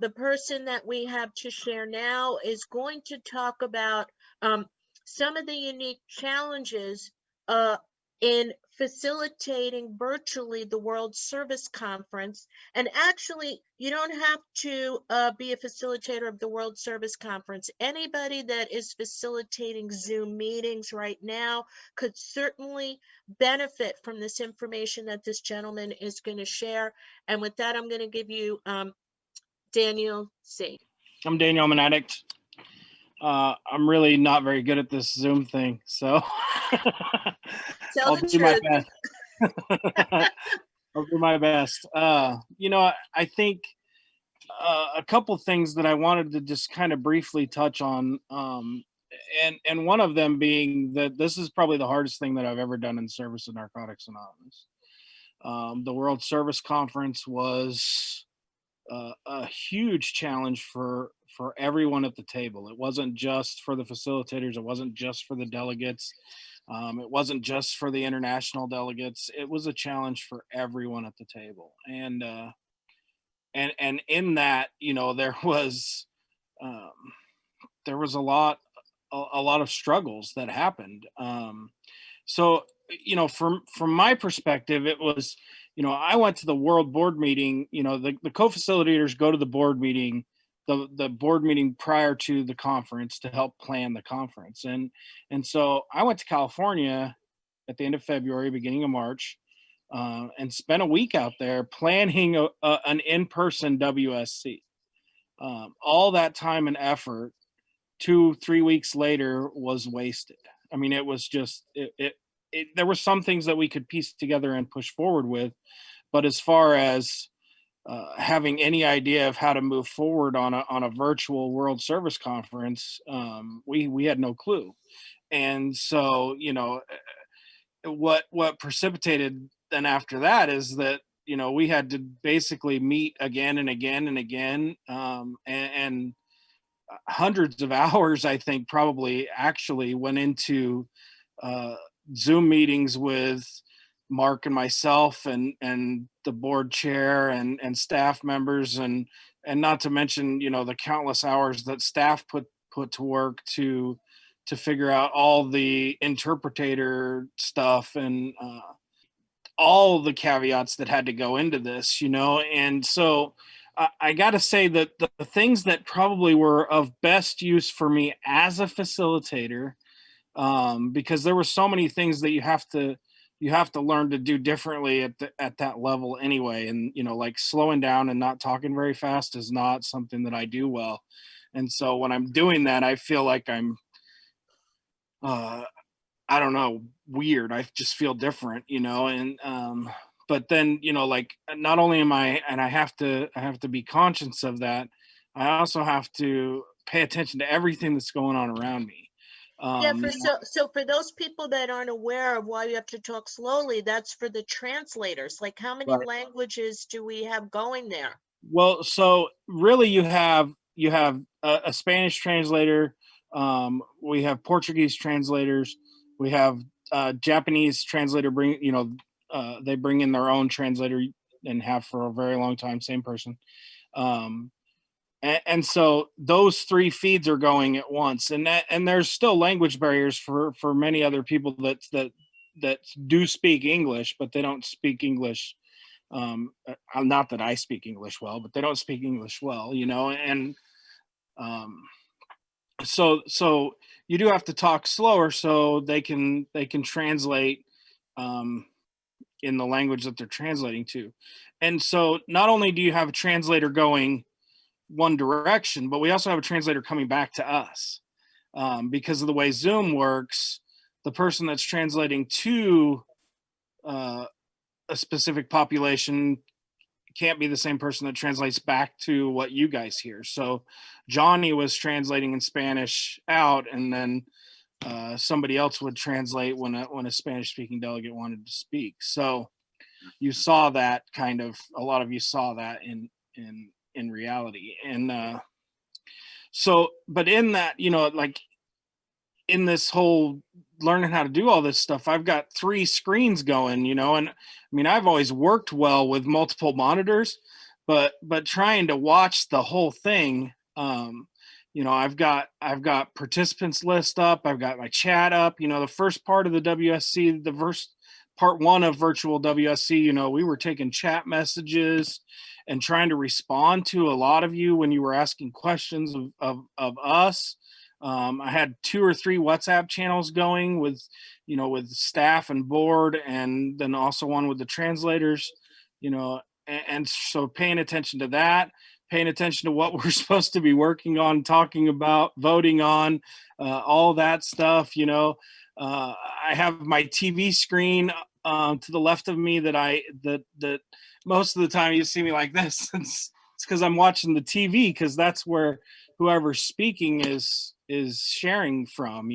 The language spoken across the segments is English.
The person that we have to share now is going to talk about some of the unique challenges in facilitating virtually the World Service Conference. And actually, you don't have to be a facilitator of the World Service Conference. Anybody that is facilitating Zoom meetings right now could certainly benefit from this information that this gentleman is going to share. And with that, I'm going to give you Daniel C. I'm Daniel. I'm an addict. I'm really not very good at this Zoom thing, so I'll do my best. I'll do my best. I think a couple things that I wanted to just kind of briefly touch on, and one of them being that this is probably the hardest thing that I've ever done in service of Narcotics Anonymous. The World Service Conference was a huge challenge for everyone at the table. It wasn't just for the facilitators. It wasn't just for the delegates. It wasn't just for the international delegates. It was a challenge for everyone at the table. And in that, there was a lot of struggles that happened. So, from my perspective, it was, I went to the World Board meeting. The co-facilitators go to the board meeting, the board meeting prior to the conference to help plan the conference. And so I went to California at the end of February, beginning of March, and spent a week out there planning an in-person WSC. All that time and effort 2-3 weeks later was wasted. I mean, it was just, there were some things that we could piece together and push forward with, but as far as having any idea of how to move forward on a virtual World Service Conference, we had no clue. And so, what precipitated then after that is that, we had to basically meet again and again and again, and hundreds of hours, I think, probably actually went into Zoom meetings with Mark and myself and the board chair and staff members, and not to mention, the countless hours that staff put to work to figure out all the interpreter stuff and all the caveats that had to go into this, and so I got to say that the things that probably were of best use for me as a facilitator, because there were so many things that you have to learn to do differently at that level anyway. And, like slowing down and not talking very fast is not something that I do well. And so when I'm doing that, I feel like I'm, I don't know, weird. I just feel different, and, but then, like not only am I, and I have to be conscious of that, I also have to pay attention to everything that's going on around me. So for those people that aren't aware of why you have to talk slowly, that's for the translators. Like, how many languages do we have going there? Well, so really you have a Spanish translator, we have Portuguese translators, we have Japanese translator they bring in their own translator and have for a very long time, same person. And so those three feeds are going at once, and there's still language barriers for many other people that do speak English, but they don't speak English. Not that I speak English well, but they don't speak English well, and so you do have to talk slower so they can translate in the language that they're translating to. And so not only do you have a translator going one direction, but we also have a translator coming back to us, because of the way Zoom works. The person that's translating to a specific population can't be the same person that translates back to what you guys hear. So Johnny was translating in Spanish out, and then somebody else would translate when a Spanish speaking delegate wanted to speak. So you saw that a lot of you saw that in reality. And so, but in that, like in this whole learning how to do all this stuff, I've got 3 screens going, and I mean, I've always worked well with multiple monitors, but trying to watch the whole thing, I've got participants list up, I've got my chat up. The first part of the WSC, the first part one of virtual WSC, we were taking chat messages and trying to respond to a lot of you when you were asking questions of us. I had 2 or 3 WhatsApp channels going with staff and board, and then also one with the translators, and so paying attention to that, paying attention to what we're supposed to be working on, talking about, voting on, all that stuff. I have my TV screen to the left of me that most of the time you see me like this. It's because I'm watching the TV, because that's where whoever's speaking is sharing from,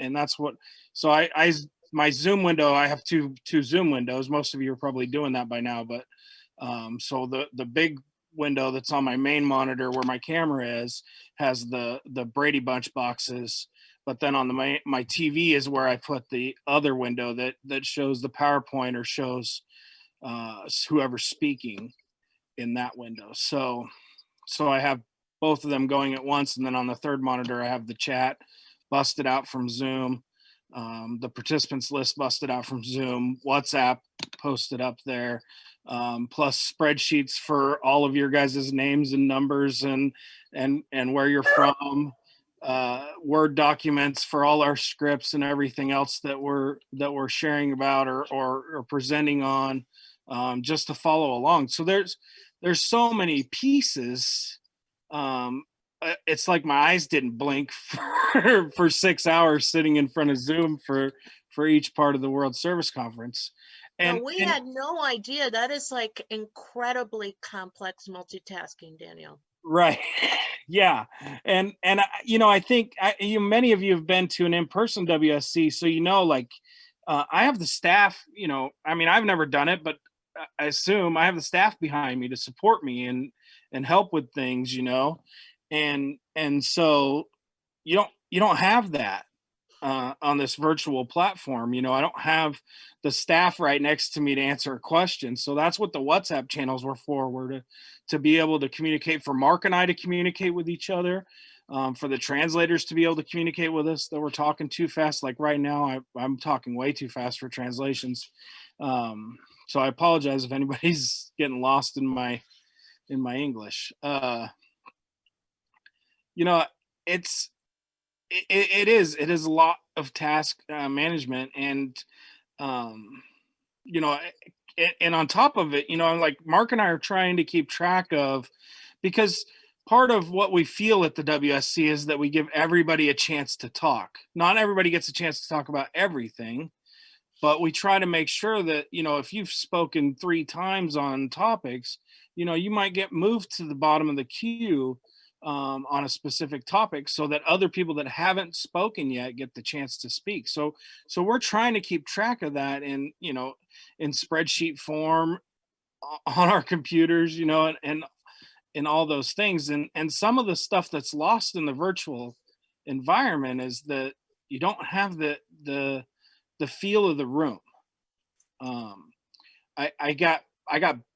and that's what. So I my Zoom window, I have two Zoom windows. Most of you are probably doing that by now, but so the big window that's on my main monitor where my camera is has the Brady Bunch boxes, but then on my TV is where I put the other window that shows the PowerPoint or shows whoever's speaking in that window. So I have both of them going at once, and then on the third monitor I have the chat busted out from Zoom, the participants list busted out from Zoom, WhatsApp posted up there, plus spreadsheets for all of your guys' names and numbers and where you're from, Word documents for all our scripts and everything else that we're sharing about or presenting on, just to follow along. So there's so many pieces. It's like my eyes didn't blink for 6 hours sitting in front of Zoom for each part of the World Service Conference. No, And we had no idea. That is like incredibly complex multitasking, Daniel. right. Yeah. And I think many of you have been to an in-person WSC, so like I have the staff, I've never done it, but I assume I have the staff behind me to support me and help with things, and so you don't have that on this virtual platform. I don't have the staff right next to me to answer a question. So that's what the WhatsApp channels were for, were to be able to communicate, for Mark and I to communicate with each other, for the translators to be able to communicate with us that we're talking too fast. Like right now, I'm talking way too fast for translations. So I apologize if anybody's getting lost in my English. It's it is a lot of task management, and um you know and on top of it, like Mark and I are trying to keep track of, because part of what we feel at the WSC is that we give everybody a chance to talk. Not everybody gets a chance to talk about everything, but we try to make sure that, if you've spoken 3 times on topics, you might get moved to the bottom of the queue on a specific topic, so that other people that haven't spoken yet get the chance to speak. So we're trying to keep track of that in spreadsheet form on our computers, and all those things. And some of the stuff that's lost in the virtual environment is that you don't have the feel of the room. Um, I got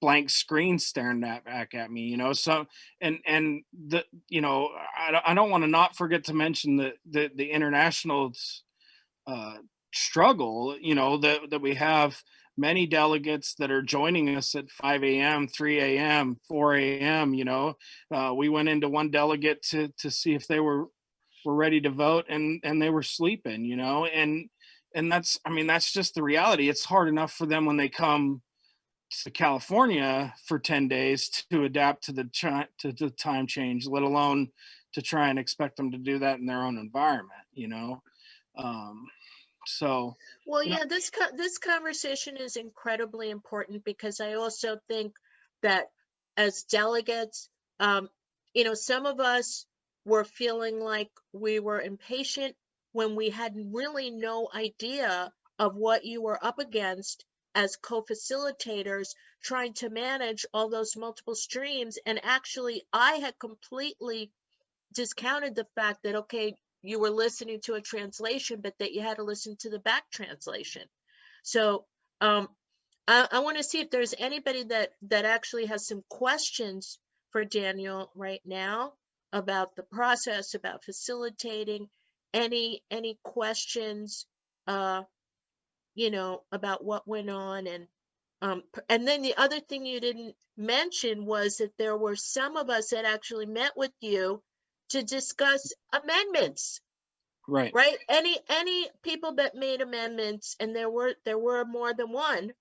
blank screens staring back at me, So and I don't want to not forget to mention the international struggle, that we have many delegates that are joining us at 5 a.m., 3 a.m., 4 a.m. We went into one delegate to see if they were ready to vote, and they were sleeping, and that's just the reality. It's hard enough for them when they come to California for 10 days to adapt to the time change, let alone to try and expect them to do that in their own environment. Um, so, Well, you know, yeah, this conversation is incredibly important, because I also think that as delegates, some of us were feeling like we were impatient when we had really no idea of what you were up against as co-facilitators, trying to manage all those multiple streams. And actually, I had completely discounted the fact that, okay, you were listening to a translation, but that you had to listen to the back translation. So I want to see if there's anybody that actually has some questions for Daniel right now about the process, about facilitating. Any questions, you know, about what went on, and then the other thing you didn't mention was that there were some of us that actually met with you to discuss amendments, Right. right? Any people that made amendments, and there were more than one,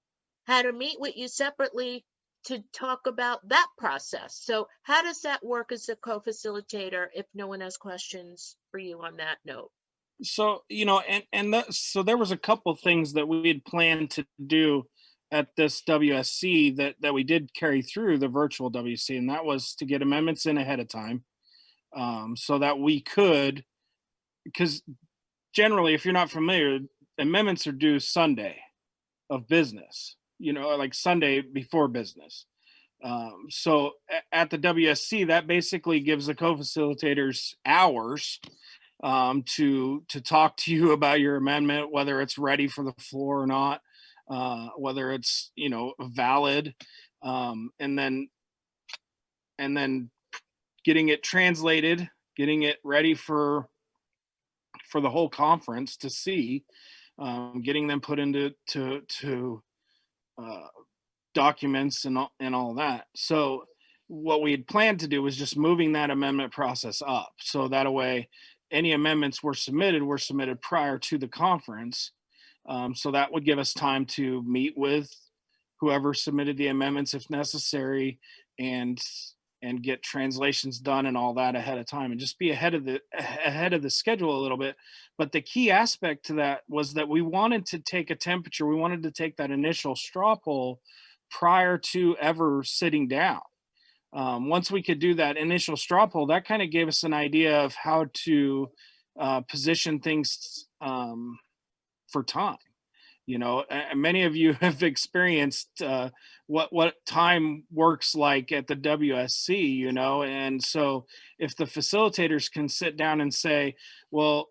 had to meet with you separately to talk about that process. So how does that work as a co-facilitator if no one has questions for you on that note? So, so there was a couple things that we had planned to do at this WSC that we did carry through the virtual WC, and that was to get amendments in ahead of time, so that we could, because generally, if you're not familiar, amendments are due Sunday of business, like Sunday before business. So at the WSC, that basically gives the co-facilitators hours, to talk to you about your amendment, whether it's ready for the floor or not, whether it's valid, and then getting it translated, getting it ready for the whole conference to see, getting them put into uh, documents and all that. So what we had planned to do was just moving that amendment process up, so that way any amendments were submitted prior to the conference. So that would give us time to meet with whoever submitted the amendments if necessary, and get translations done and all that ahead of time, and just be ahead of the schedule a little bit. But the key aspect to that was that we wanted to take a temperature. We wanted to take that initial straw poll prior to ever sitting down. Once we could do that initial straw poll, that kind of gave us an idea of how to position things, for time. Many of you have experienced what time works like at the WSC, and so if the facilitators can sit down and say, well,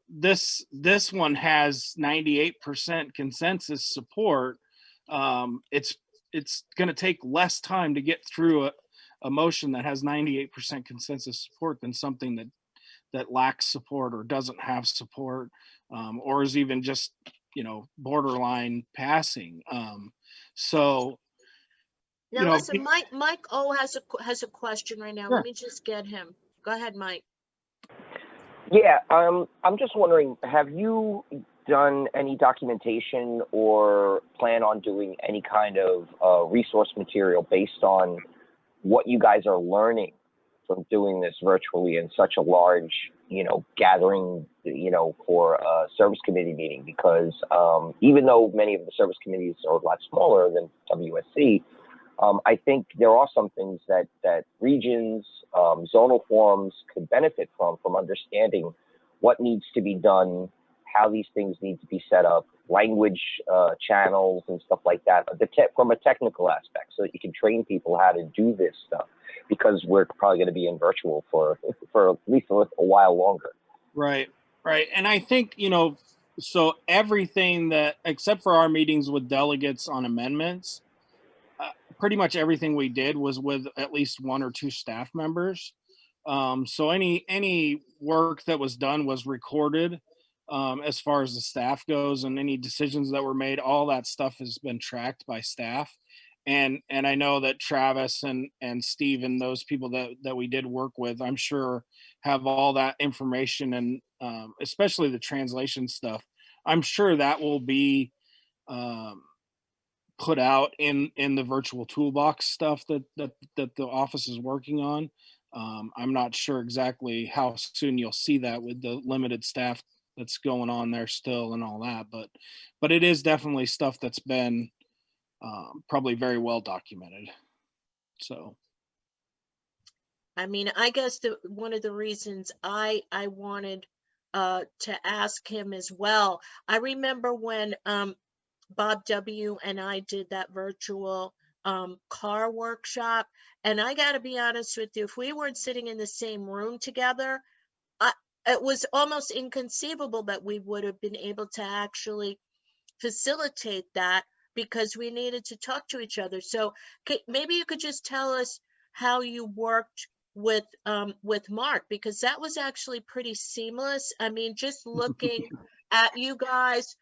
this one has 98% consensus support, it's going to take less time to get through a motion that has 98% consensus support than something that lacks support or doesn't have support, or is even just borderline passing. So Now listen, be- Mike O has a question right now. Let sure. me just get him. Go ahead, Mike. Yeah, I'm just wondering, have you done any documentation or plan on doing any kind of resource material based on what you guys are learning from doing this virtually in such a large, gathering, for a service committee meeting? Because even though many of the service committees are a lot smaller than WSC, I think there are some things that regions, zonal forums could benefit from understanding what needs to be done, how these things need to be set up, language channels and stuff like that, from a technical aspect, so that you can train people how to do this stuff, because we're probably going to be in virtual for at least a while longer. Right, and I think so everything that, except for our meetings with delegates on amendments, pretty much everything we did was with at least one or two staff members. So any work that was done was recorded, as far as the staff goes, and any decisions that were made, all that stuff has been tracked by staff. And I know that Travis and Steve and those people that we did work with, I'm sure, have all that information, and especially the translation stuff. I'm sure that will be um, put out in the virtual toolbox stuff that the office is working on. I'm not sure exactly how soon you'll see that with the limited staff that's going on there still and all that, but it is definitely stuff that's been probably very well documented. So I mean, I guess one of the reasons I wanted to ask him as well. I remember when Bob W. and I did that virtual car workshop, and I got to be honest with you, if we weren't sitting in the same room together, it was almost inconceivable that we would have been able to actually facilitate that because we needed to talk to each other. So maybe you could just tell us how you worked with Mark, because that was actually pretty seamless. I mean, just looking at you guys,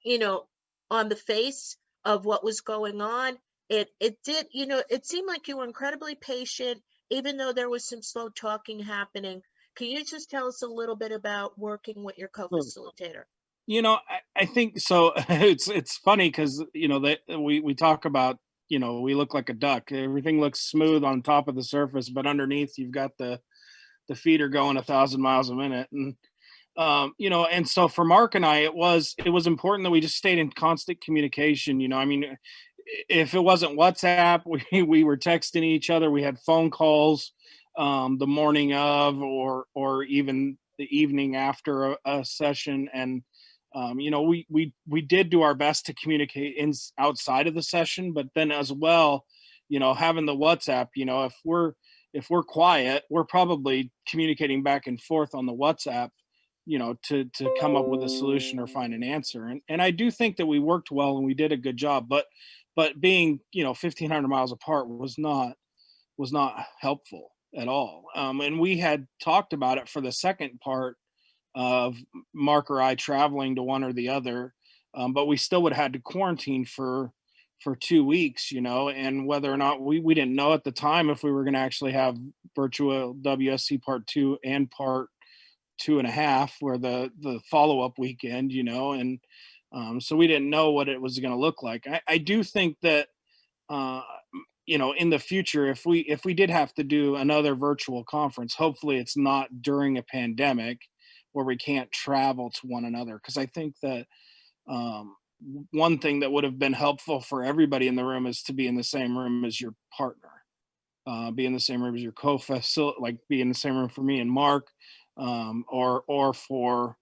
you know, on the face of what was going on, it did, you know, it seemed like you were incredibly patient, even though there was some slow talking happening. Can you just tell us a little bit about working with your co-facilitator? You know, I think so. It's funny because you know that we talk about, you know, we look like a duck. Everything looks smooth on top of the surface, but underneath you've got the feeder going 1,000 miles a minute, and you know, and so for Mark and I, it was important that we just stayed in constant communication. You know, I mean, if it wasn't WhatsApp, we were texting each other. We had phone calls the morning of, or even the evening after a session, and you know, we did do our best to communicate outside of the session, but then as well, you know, having the WhatsApp, you know, if we're quiet, we're probably communicating back and forth on the WhatsApp, you know, to come up with a solution or find an answer. And I do think that we worked well and we did a good job, but being, you know, 1,500 miles apart was not helpful at all. And we had talked about it for the second part of Mark or I traveling to one or the other, but we still would have had to quarantine for 2 weeks, you know, and whether or not we didn't know at the time if we were going to actually have virtual WSC part two and part two and a half, where the follow up weekend, you know, and so we didn't know what it was going to look like. I do think that uh, you know, in the future, if we did have to do another virtual conference, hopefully it's not during a pandemic where we can't travel to one another, because I think that um, one thing that would have been helpful for everybody in the room is to be in the same room as your partner, be in the same room as your co-facil, like be in the same room for me and Mark, or for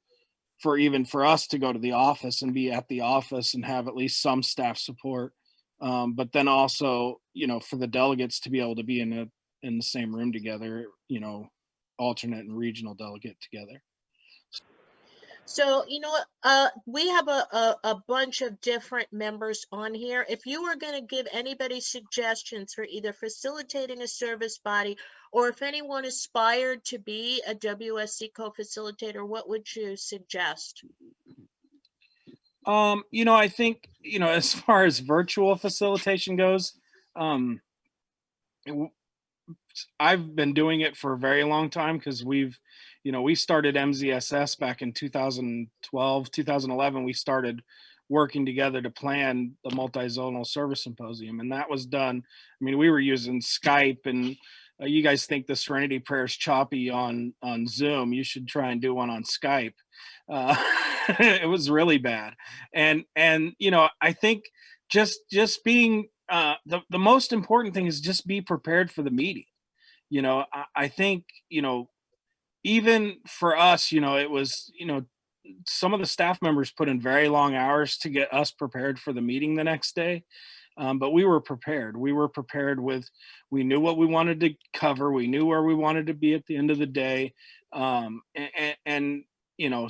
even for us to go to the office and be at the office and have at least some staff support. But then also, you know, for the delegates to be able to be in the same room together, you know, alternate and regional delegate together. So, you know what, we have a bunch of different members on here. If you were going to give anybody suggestions for either facilitating a service body, or if anyone aspired to be a WSC co-facilitator, what would you suggest? You know, I think, you know, as far as virtual facilitation goes, um, w- I've been doing it for a very long time because you know, we started MZSS back in 2012, 2011. We started working together to plan the multi-zonal service symposium, and that was done. I mean, we were using Skype, and you guys think the Serenity Prayer is choppy on Zoom. You should try and do one on Skype. Uh, it was really bad, and you know, I think just being the most important thing is just be prepared for the meeting. You know, I think, you know, even for us, you know, it was, you know, some of the staff members put in very long hours to get us prepared for the meeting the next day. But we were prepared. We were prepared with, we knew what we wanted to cover. We knew where we wanted to be at the end of the day. And you know,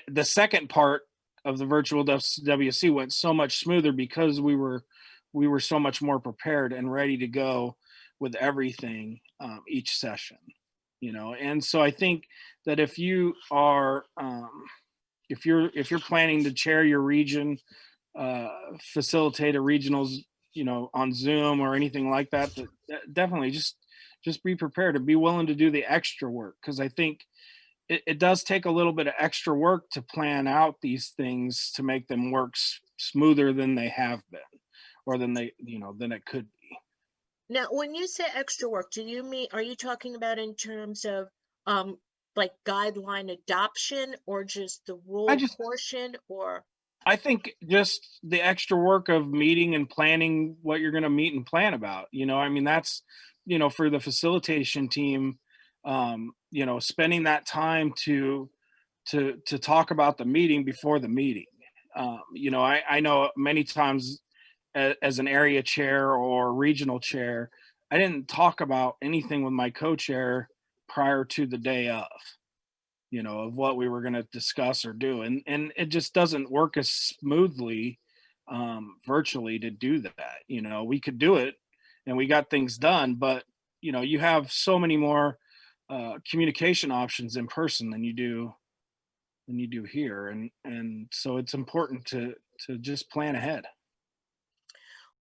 the second part of the virtual WC went so much smoother because we were so much more prepared and ready to go with everything each session, you know. And so I think that if you are if you're planning to chair your region, uh, facilitate a regionals, you know, on Zoom or anything like that, definitely just be prepared to be willing to do the extra work, because I think it does take a little bit of extra work to plan out these things to make them work smoother than they have been, or than they, you know, than it could be. Now, when you say extra work, are you talking about in terms of um like guideline adoption, or just the I rule just portion, or I think just the extra work of meeting and planning what you're going to meet and plan about. You know, I mean, that's, you know, for the facilitation team, you know, spending that time to talk about the meeting before the meeting. You know, I know many times as an area chair or regional chair, I didn't talk about anything with my co-chair prior to the day of, you know, of what we were going to discuss or do, and it just doesn't work as smoothly virtually to do that. You know, we could do it and we got things done, but you know, you have so many more communication options in person than you do here, and so it's important to just plan ahead.